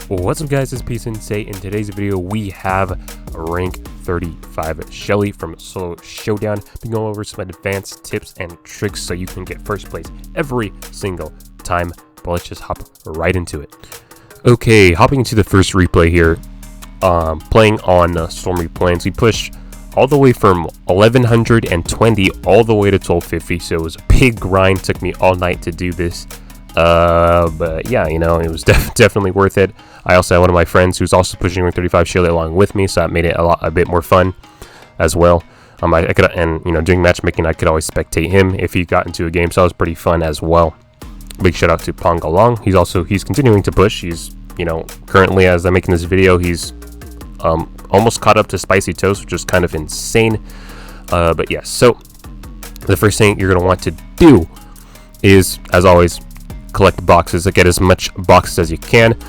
What's up guys, it's PSensei. In today's video we have rank 35 Shelly from Solo Showdown. Been going over some advanced tips and tricks so you can get first place every single time, but let's just hop right into it. Okay, hopping into the first replay here, playing on Stormy Plains. We pushed all the way from 1120 all the way to 1250, so it was a big grind. Took me all night to do this. But yeah, you know, it was definitely worth it. I also had one of my friends who's also pushing rank 35 Shelly along with me, so that made it a bit more fun as well. I could, and you know, during matchmaking I could always spectate him if he got into a game, so that was pretty fun as well. Big shout out to Pongalong. He's continuing to push. He's, you know, currently as I'm making this video, he's almost caught up to Spicy Toast, which is kind of insane. But yes, so the first thing you're gonna want to do is, as always, collect boxes. Get as much boxes as you can.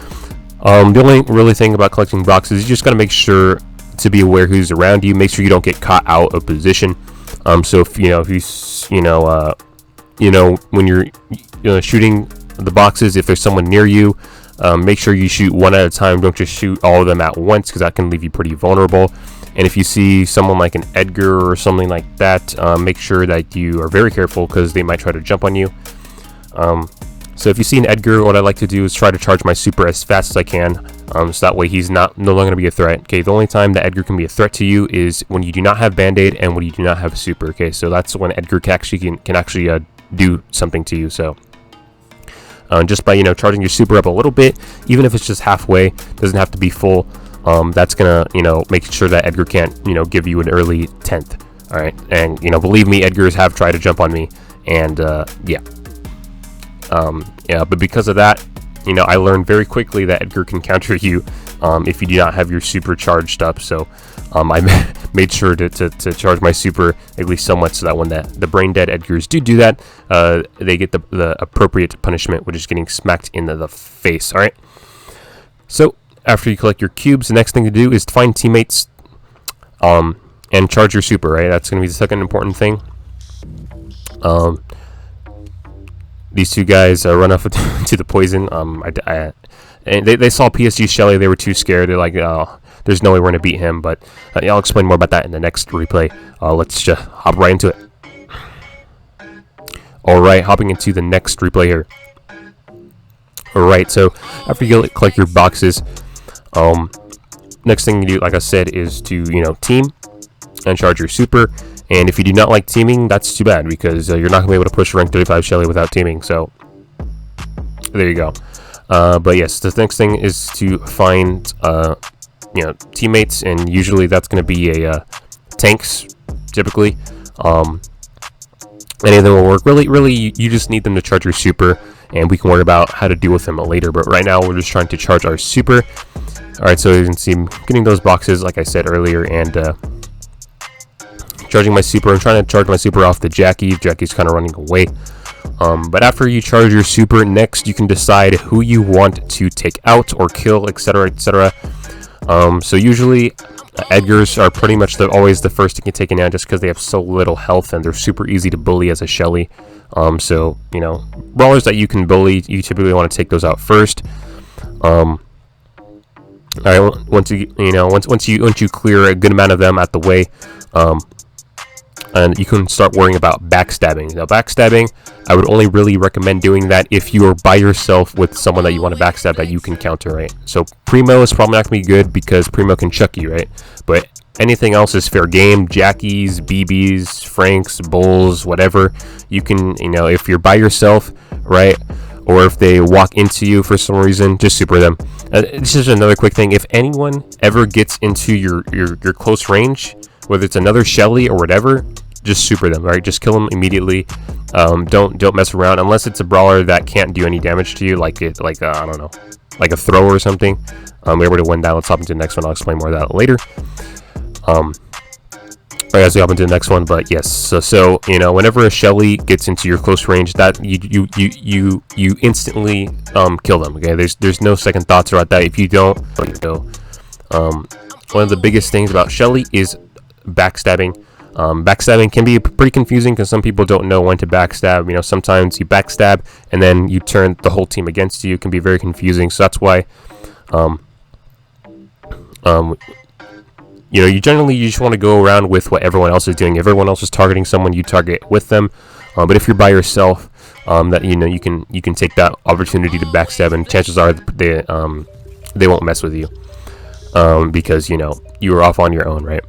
The only really thing about collecting boxes, you just gotta make sure to be aware who's around you. Make sure you don't get caught out of position. So if when you're shooting the boxes, if there's someone near you, make sure you shoot one at a time. Don't just shoot all of them at once, because that can leave you pretty vulnerable. And if you see someone like an Edgar or something like that, make sure that you are very careful, because they might try to jump on you. So if you see an Edgar, what I like to do is try to charge my super as fast as I can, so that way he's no longer going to be a threat. Okay, the only time that Edgar can be a threat to you is when you do not have Band-Aid and when you do not have super. Okay, so that's when Edgar can actually do something to you. So just by, you know, charging your super up a little bit, even if it's just halfway, doesn't have to be full. That's gonna, you know, make sure that Edgar can't, you know, give you an early 10th. All right, and you know, believe me, Edgars have tried to jump on me, and yeah. But because of that, you know, I learned very quickly that Edgar can counter you if you do not have your super charged up. So I made sure to charge my super at least somewhat, so that when the brain dead Edgars do that, they get the appropriate punishment, which is getting smacked in the face. All right. So after you collect your cubes, the next thing to do is to find teammates and charge your super. Right, that's going to be the second important thing. These two guys run off to the poison. And they saw PSG Shelly. They were too scared. They're like, oh, there's no way we're going to beat him. But yeah, I'll explain more about that in the next replay. Let's just hop right into it. Alright, hopping into the next replay here. Alright, so after you collect your boxes, next thing you do, like I said, is to, you know, team and charge your super. And if you do not like teaming, that's too bad, because you're not going to be able to push rank 35 Shelly without teaming. So there you go. But yes, the next thing is to find you know, teammates, and usually that's going to be tanks typically. Any of them will work. Really, you just need them to charge your super, and we can worry about how to deal with them later. But right now, we're just trying to charge our super. All right, so you can see I'm getting those boxes, like I said earlier, and charging my super. I'm trying to charge my super off the Jackie. Jackie's kind of running away. But after you charge your super, next you can decide who you want to take out or kill, etc., etc. So usually Edgars are pretty much always the first to get taken out, just because they have so little health and they're super easy to bully as a Shelly. So you know, brawlers that you can bully, you typically want to take those out first. All right, once you clear a good amount of them out the way, and you can start worrying about backstabbing. Now, backstabbing, I would only really recommend doing that if you are by yourself with someone that you want to backstab that you can counter, right? So Primo is probably not going to be good, because Primo can chuck you, right? But anything else is fair game. Jackies, BBs, Franks, Bulls, whatever. You can, you know, if you're by yourself, right? Or if they walk into you for some reason, just super them. This is another quick thing. If anyone ever gets into your close range, whether it's another Shelly or whatever, just super them, right? Just kill them immediately. Don't mess around, unless it's a brawler that can't do any damage to you, like I don't know, like a throw or something. We're able to win that. Let's hop into the next one. I'll explain more of that later. Alright, as we hop into the next one, but yes, so you know, whenever a Shelly gets into your close range, that you instantly kill them. Okay, there's no second thoughts about that. If you don't, one of the biggest things about Shelly is backstabbing. Backstabbing can be pretty confusing, because some people don't know when to backstab. You know, sometimes you backstab and then you turn the whole team against you. It can be very confusing. So that's why You know, you just want to go around with what everyone else is doing. If everyone else is targeting someone, you target with them. But if you're by yourself, that you know you can take that opportunity to backstab, and chances are they won't mess with you, because you know you were off on your own, right?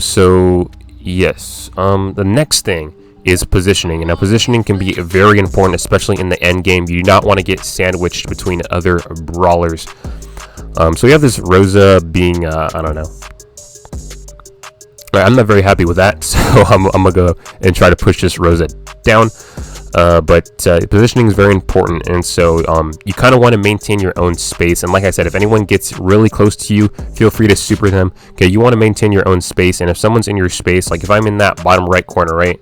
So yes, the next thing is positioning, and now positioning can be very important, especially in the end game. You do not want to get sandwiched between other brawlers. So we have this Rosa being, I don't know. I'm not very happy with that, so I'm gonna go and try to push this Rosa down. But positioning is very important, and so you kind of want to maintain your own space. And like I said, if anyone gets really close to you, feel free to super them. Okay, you want to maintain your own space, and if someone's in your space, like if I'm in that bottom right corner, right,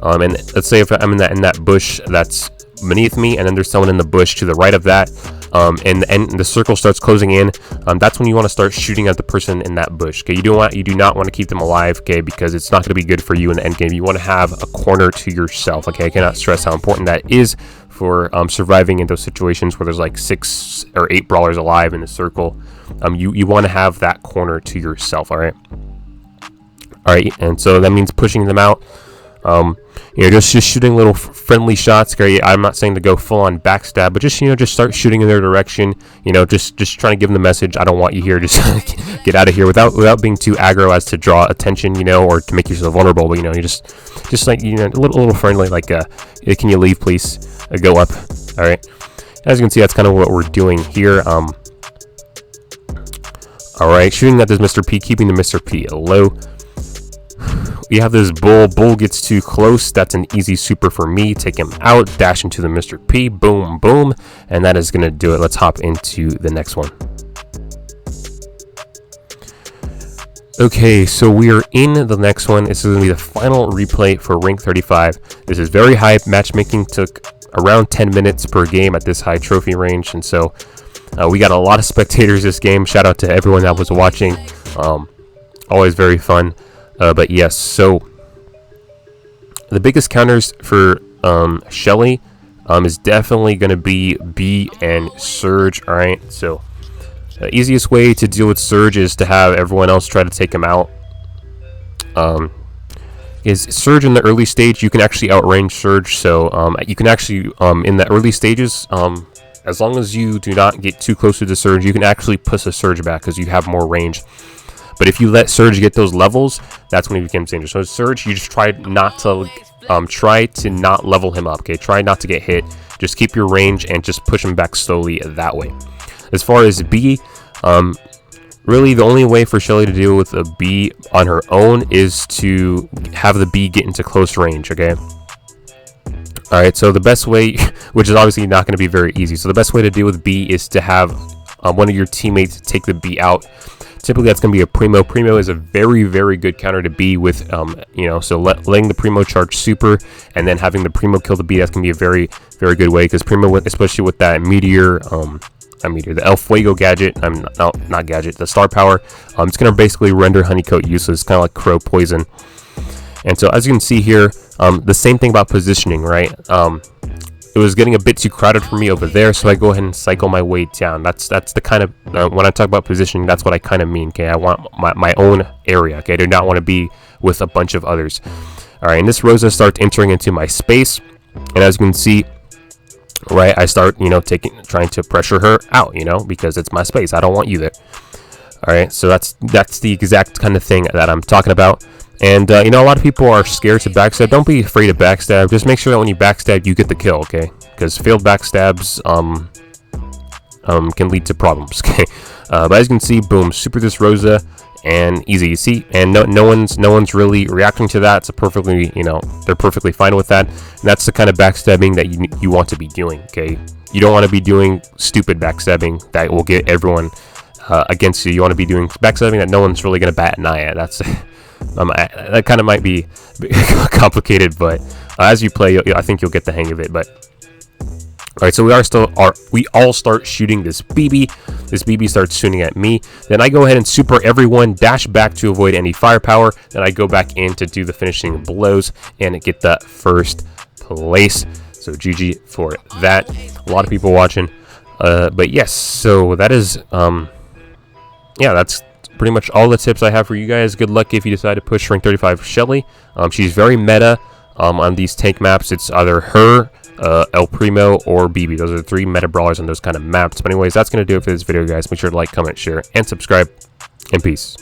and let's say if I'm in that bush that's beneath me, and then there's someone in the bush to the right of that, and the circle starts closing in, that's when you want to start shooting at the person in that bush. Okay, you do not want to keep them alive, okay, because it's not going to be good for you in the end game. You want to have a corner to yourself. Okay, I cannot stress how important that is for surviving in those situations where there's like 6 or 8 brawlers alive in a circle. You want to have that corner to yourself. All right, and so that means pushing them out. You know, just shooting little friendly shots. Okay, I'm not saying to go full on backstab, but just, you know, just start shooting in their direction. You know, just trying to give them the message, I don't want you here. Just get out of here without being too aggro as to draw attention, you know, or to make yourself vulnerable. But you know, you just like, you know, a little friendly, like can you leave, please? Go up. All right. As you can see, that's kind of what we're doing here. All right, shooting at this Mr. P, keeping the Mr. P low. We have this Bull. Bull gets too close. That's an easy super for me. Take him out. Dash into the Mr. P. Boom, boom. And that is going to do it. Let's hop into the next one. Okay, so we are in the next one. This is going to be the final replay for Rank 35. This is very high. Matchmaking took around 10 minutes per game at this high trophy range. And so we got a lot of spectators this game. Shout out to everyone that was watching. Always very fun. But yes, so the biggest counters for Shelly is definitely going to be B and Surge. All right, so the easiest way to deal with Surge is to have everyone else try to take him out. Is Surge in the early stage, you can actually outrange Surge. So you can actually, in the early stages, as long as you do not get too close to the Surge, you can actually push a Surge back because you have more range. But if you let Surge get those levels, that's when he becomes dangerous. So Surge, you just try not to level him up. Okay, try not to get hit. Just keep your range and just push him back slowly that way. As far as B, really the only way for Shelly to deal with a B on her own is to have the B get into close range. Okay. All right. So the best way, which is obviously not going to be very easy. So the best way to deal with B is to have one of your teammates take the B out. Typically, that's going to be a Primo. Primo is a very, very good counter to B with, you know, so letting the Primo charge super and then having the Primo kill the B, that's going to be a very, very good way, because Primo, especially with that Meteor, the El Fuego gadget, not gadget, the Star Power, it's going to basically render Honeycoat useless, kind of like Crow Poison. And so, as you can see here, the same thing about positioning, right? It was getting a bit too crowded for me over there, so I go ahead and cycle my way down. That's the kind of, when I talk about positioning, that's what I kind of mean, okay? I want my own area, okay? I do not want to be with a bunch of others. All right, and this Rosa starts entering into my space, and as you can see, right, I start, you know, trying to pressure her out, you know, because it's my space. I don't want you there. All right, so that's the exact kind of thing that I'm talking about. And, you know, a lot of people are scared to backstab. Don't be afraid to backstab. Just make sure that when you backstab, you get the kill, okay? Because failed backstabs can lead to problems, okay? But as you can see, boom, super this Rosa, and easy, you see? And no one's really reacting to that. It's a perfectly, you know, they're perfectly fine with that. And that's the kind of backstabbing that you want to be doing, okay? You don't want to be doing stupid backstabbing that will get everyone against you. You want to be doing backstabbing that no one's really going to bat an eye at. That's... that kind of might be complicated, but as you play, I think you'll get the hang of it. But all right, so we all start shooting this BB. This BB starts shooting at me. Then I go ahead and super everyone, dash back to avoid any firepower. Then I go back in to do the finishing blows and get the first place. So GG for that. A lot of people watching. But yes, so that is yeah, that's pretty much all the tips I have for you guys. Good luck if you decide to push rank 35 Shelly. She's very meta on these tank maps. It's either her, El Primo, or BB. Those are the 3 meta brawlers on those kind of maps. But anyways, that's going to do it for this video, guys. Make sure to like, comment, share, and subscribe. And peace.